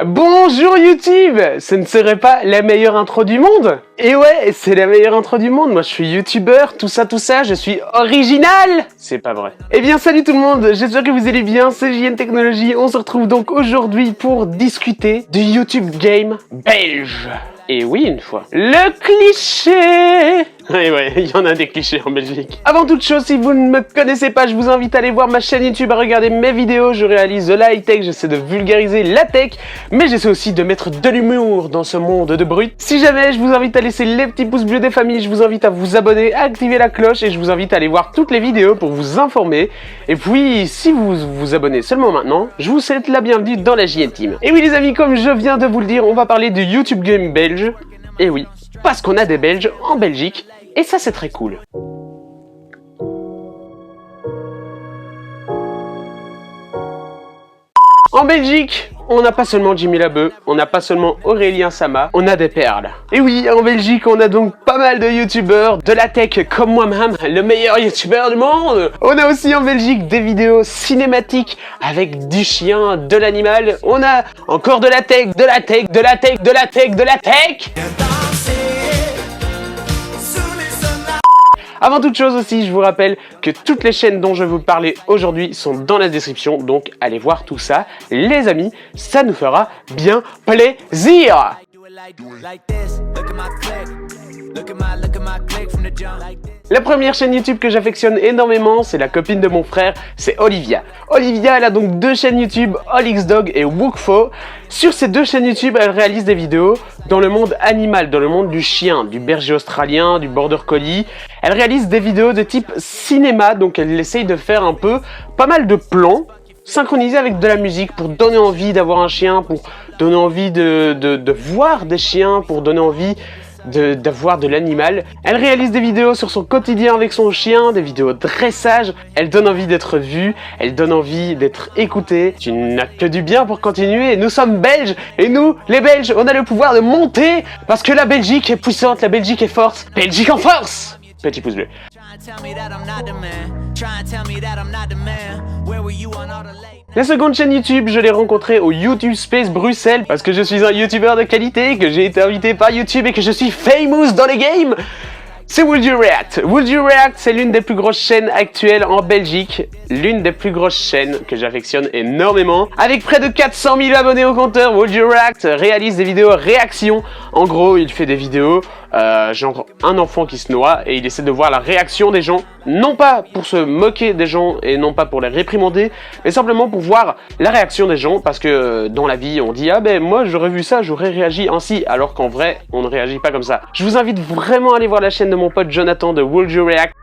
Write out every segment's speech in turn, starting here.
Bonjour YouTube! Ce ne serait pas la meilleure intro du monde? Et ouais, c'est la meilleure intro du monde, moi je suis youtubeur, tout ça, je suis original! C'est pas vrai. Eh bien salut tout le monde, j'espère que vous allez bien, c'est JN Technologies, on se retrouve donc aujourd'hui pour discuter du YouTube Game belge. Et oui, une fois. Le cliché! Oui, ouais, il y en a des clichés en Belgique. Avant toute chose, si vous ne me connaissez pas, je vous invite à aller voir ma chaîne YouTube, à regarder mes vidéos. Je réalise de la high-tech, j'essaie de vulgariser la tech, mais j'essaie aussi de mettre de l'humour dans ce monde de brut. Si jamais, je vous invite à laisser les petits pouces bleus des familles, je vous invite à vous abonner, à activer la cloche, et je vous invite à aller voir toutes les vidéos pour vous informer. Et puis, si vous vous abonnez seulement maintenant, je vous souhaite la bienvenue dans la JN Team. Et oui les amis, comme je viens de vous le dire, on va parler du YouTube Game belge. Et oui, parce qu'on a des Belges en Belgique, et ça c'est très cool. En Belgique, on n'a pas seulement Jimmy Labeu, on n'a pas seulement Aurélien Sama, on a des perles. Et oui, en Belgique, on a donc pas mal de youtubeurs de la tech comme moi-même, le meilleur youtubeur du monde. On a aussi en Belgique des vidéos cinématiques avec du chien, de l'animal. On a encore de la tech, de la tech, de la tech, de la tech, de la tech. Avant toute chose aussi, je vous rappelle que toutes les chaînes dont je vais vous parler aujourd'hui sont dans la description, donc allez voir tout ça. Les amis, ça nous fera bien plaisir! La première chaîne YouTube que j'affectionne énormément, c'est la copine de mon frère, c'est Olivia. Olivia, elle a donc deux chaînes YouTube, AllXDog et Wookfo. Sur ces deux chaînes YouTube, elle réalise des vidéos dans le monde animal, dans le monde du chien, du berger australien, du border collie. Elle réalise des vidéos de type cinéma, donc elle essaye de faire un peu pas mal de plans, synchronisés avec de la musique pour donner envie d'avoir un chien, pour donner envie de voir des chiens, pour donner envie d'avoir de l'animal. Elle réalise des vidéos sur son quotidien avec son chien, des vidéos de dressage. Elle donne envie d'être vue, elle donne envie d'être écoutée. Tu n'as que du bien pour continuer. Nous sommes belges et nous, les Belges, on a le pouvoir de monter parce que la Belgique est puissante, la Belgique est forte. Belgique en force! Petit pouce bleu. La seconde chaîne YouTube, je l'ai rencontrée au YouTube Space Bruxelles parce que je suis un YouTuber de qualité, que j'ai été invité par YouTube et que je suis famous dans les games. C'est Would You React. Would You React, c'est l'une des plus grosses chaînes actuelles en Belgique. L'une des plus grosses chaînes que j'affectionne énormément. Avec près de 400 000 abonnés au compteur, Would You React réalise des vidéos réactions. En gros, il fait des vidéos, genre un enfant qui se noie et il essaie de voir la réaction des gens. Non pas pour se moquer des gens et non pas pour les réprimander, mais simplement pour voir la réaction des gens. Parce que dans la vie, on dit « Ah ben moi j'aurais vu ça, j'aurais réagi ainsi », alors qu'en vrai, on ne réagit pas comme ça. Je vous invite vraiment à aller voir la chaîne de mon pote Jonathan de Would You React.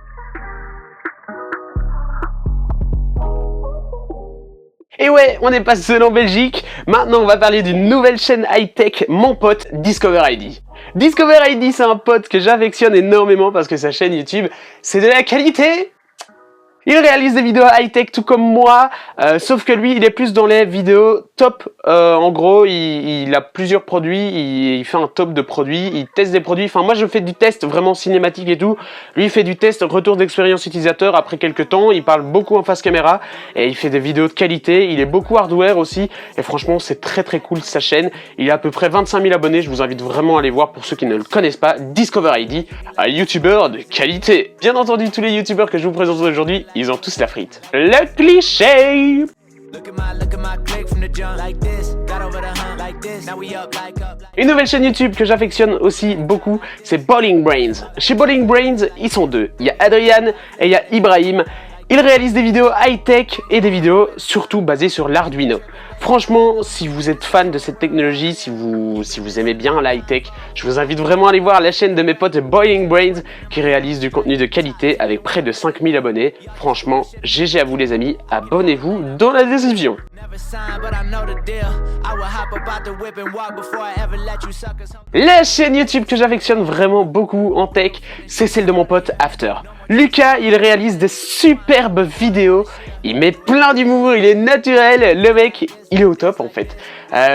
Et ouais, on n'est pas seul en Belgique. Maintenant, on va parler d'une nouvelle chaîne high-tech, mon pote Discover ID. Discover ID, c'est un pote que j'affectionne énormément parce que sa chaîne YouTube, c'est de la qualité. Il réalise des vidéos high-tech tout comme moi, sauf que lui, il est plus dans les vidéos top. En gros, il a plusieurs produits, il fait un top de produits, il teste des produits. Enfin, moi, je fais du test vraiment cinématique et tout. Lui, il fait du test, retour d'expérience utilisateur après quelques temps. Il parle beaucoup en face caméra et il fait des vidéos de qualité. Il est beaucoup hardware aussi. Et franchement, c'est très très cool sa chaîne. Il a à peu près 25 000 abonnés. Je vous invite vraiment à aller voir pour ceux qui ne le connaissent pas. Discover ID, un YouTuber de qualité. Bien entendu, tous les YouTubeurs que je vous présente aujourd'hui, ils ont tous la frite. Le cliché! Une nouvelle chaîne YouTube que j'affectionne aussi beaucoup, c'est Bowling Brains. Chez Bowling Brains, ils sont deux. Il y a Adrian et il y a Ibrahim. Ils réalisent des vidéos high-tech et des vidéos surtout basées sur l'Arduino. Franchement, si vous êtes fan de cette technologie, si vous aimez bien la high-tech, je vous invite vraiment à aller voir la chaîne de mes potes Bowling Brains qui réalisent du contenu de qualité avec près de 5000 abonnés. Franchement, GG à vous les amis, abonnez-vous dans la description. La chaîne YouTube que j'affectionne vraiment beaucoup en tech, c'est celle de mon pote After. Lucas, il réalise des superbes vidéos, il met plein d'humour, il est naturel, le mec, il est au top en fait.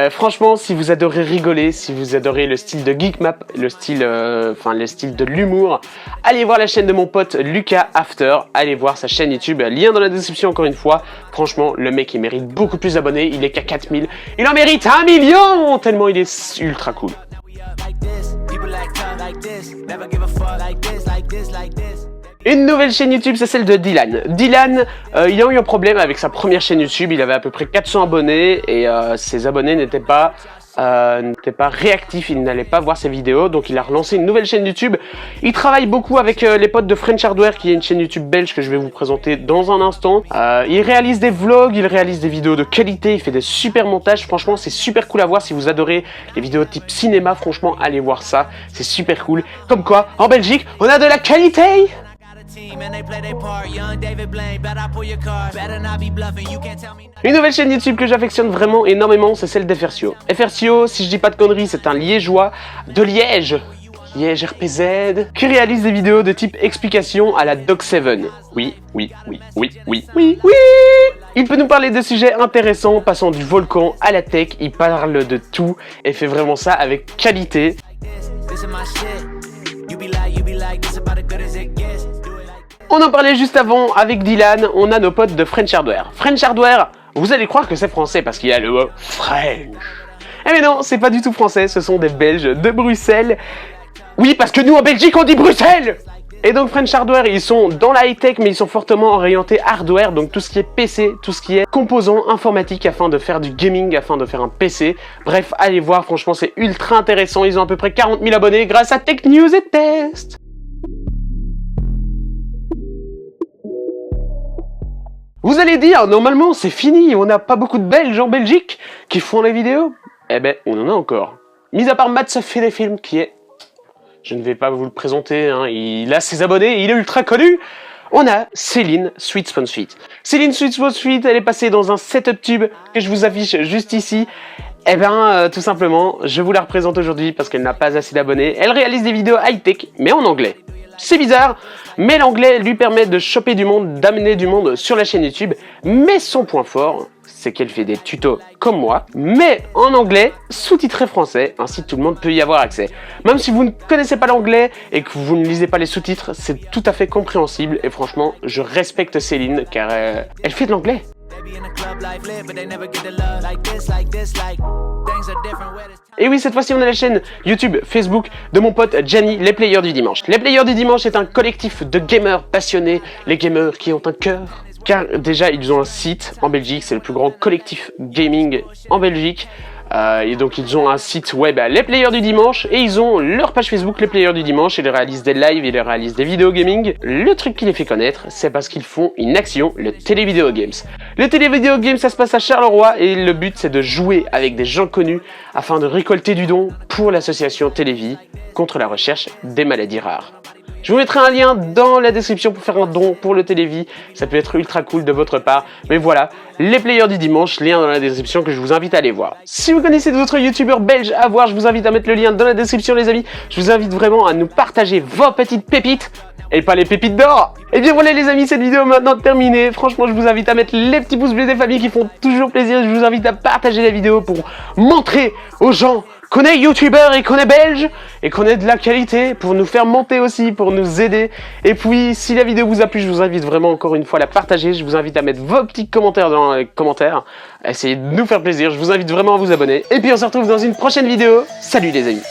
Franchement, si vous adorez rigoler, si vous adorez le style de Geekmap, le style de l'humour, allez voir la chaîne de mon pote Lucas After, allez voir sa chaîne YouTube, lien dans la description encore une fois. Franchement, le mec, il mérite beaucoup plus d'abonnés, il est qu'à 4000, il en mérite 1 million, tellement il est ultra cool. Une nouvelle chaîne YouTube, c'est celle de Dylan. Dylan, il a eu un problème avec sa première chaîne YouTube, il avait à peu près 400 abonnés et ses abonnés n'étaient pas réactifs, ils n'allaient pas voir ses vidéos, donc il a relancé une nouvelle chaîne YouTube. Il travaille beaucoup avec les potes de French Hardware, qui est une chaîne YouTube belge que je vais vous présenter dans un instant. Il réalise des vlogs, il réalise des vidéos de qualité, il fait des super montages, franchement c'est super cool à voir. Si vous adorez les vidéos type cinéma, franchement allez voir ça, c'est super cool. Comme quoi, en Belgique, on a de la qualité. Une nouvelle chaîne YouTube que j'affectionne vraiment énormément, c'est celle d'Effersio. Effersio, si je dis pas de conneries, c'est un Liégeois de Liège, Liège RPZ, qui réalise des vidéos de type explication à la Doc7. Oui. Il peut nous parler de sujets intéressants, passant du volcan à la tech, il parle de tout et fait vraiment ça avec qualité. On en parlait juste avant avec Dylan, on a nos potes de French Hardware. French Hardware, vous allez croire que c'est français parce qu'il y a le mot French. Eh mais non, c'est pas du tout français, ce sont des Belges de Bruxelles. Oui, parce que nous en Belgique on dit Bruxelles. Et donc French Hardware, ils sont dans la high-tech mais ils sont fortement orientés hardware, donc tout ce qui est PC, tout ce qui est composants informatiques afin de faire du gaming, afin de faire un PC. Bref, allez voir, franchement c'est ultra intéressant, ils ont à peu près 40 000 abonnés grâce à Tech News et Test. Vous allez dire, normalement c'est fini, on n'a pas beaucoup de Belges en Belgique qui font les vidéos. Eh ben, on en a encore. Mis à part Matt ça fait des films qui est... Je ne vais pas vous le présenter, hein. Il a ses abonnés, il est ultra connu. On a Céline Sweet Spawn Suite. Céline Sweet Spawn Suite, elle est passée dans un setup tube que je vous affiche juste ici. Eh bien, tout simplement, je vous la représente aujourd'hui parce qu'elle n'a pas assez d'abonnés. Elle réalise des vidéos high-tech, mais en anglais. C'est bizarre, mais l'anglais lui permet de choper du monde, d'amener du monde sur la chaîne YouTube. Mais son point fort, c'est qu'elle fait des tutos comme moi, mais en anglais, sous-titré français, ainsi tout le monde peut y avoir accès. Même si vous ne connaissez pas l'anglais et que vous ne lisez pas les sous-titres, c'est tout à fait compréhensible. Et franchement, je respecte Céline car elle fait de l'anglais. Et oui, cette fois-ci on a la chaîne YouTube, Facebook de mon pote Gianni, les Players du Dimanche. Les Players du Dimanche est un collectif de gamers passionnés, les gamers qui ont un cœur. Car déjà ils ont un site en Belgique, c'est le plus grand collectif gaming en Belgique. Et donc ils ont un site web, Les Players du Dimanche, et ils ont leur page Facebook Les Players du Dimanche. Ils réalisent des lives, ils réalisent des vidéos gaming. Le truc qui les fait connaître, c'est parce qu'ils font une action, le Télévideo Games. Le Télévideo Games, ça se passe à Charleroi, et le but c'est de jouer avec des gens connus afin de récolter du don pour l'association Télévie contre la recherche des maladies rares. Je vous mettrai un lien dans la description pour faire un don pour le Télévie, ça peut être ultra cool de votre part, mais voilà, les Players du Dimanche, lien dans la description que je vous invite à aller voir. Si vous connaissez d'autres youtubeurs belges à voir, je vous invite à mettre le lien dans la description les amis, je vous invite vraiment à nous partager vos petites pépites, et pas les pépites d'or. Et bien voilà les amis, cette vidéo est maintenant terminée, franchement je vous invite à mettre les petits pouces bleus des familles qui font toujours plaisir, je vous invite à partager la vidéo pour montrer aux gens qu'on est youtubeur et qu'on est belge et qu'on est de la qualité pour nous faire monter aussi, pour nous aider. Et puis si la vidéo vous a plu, je vous invite vraiment encore une fois à la partager, je vous invite à mettre vos petits commentaires dans les commentaires, essayez de nous faire plaisir, je vous invite vraiment à vous abonner. Et puis on se retrouve dans une prochaine vidéo, salut les amis.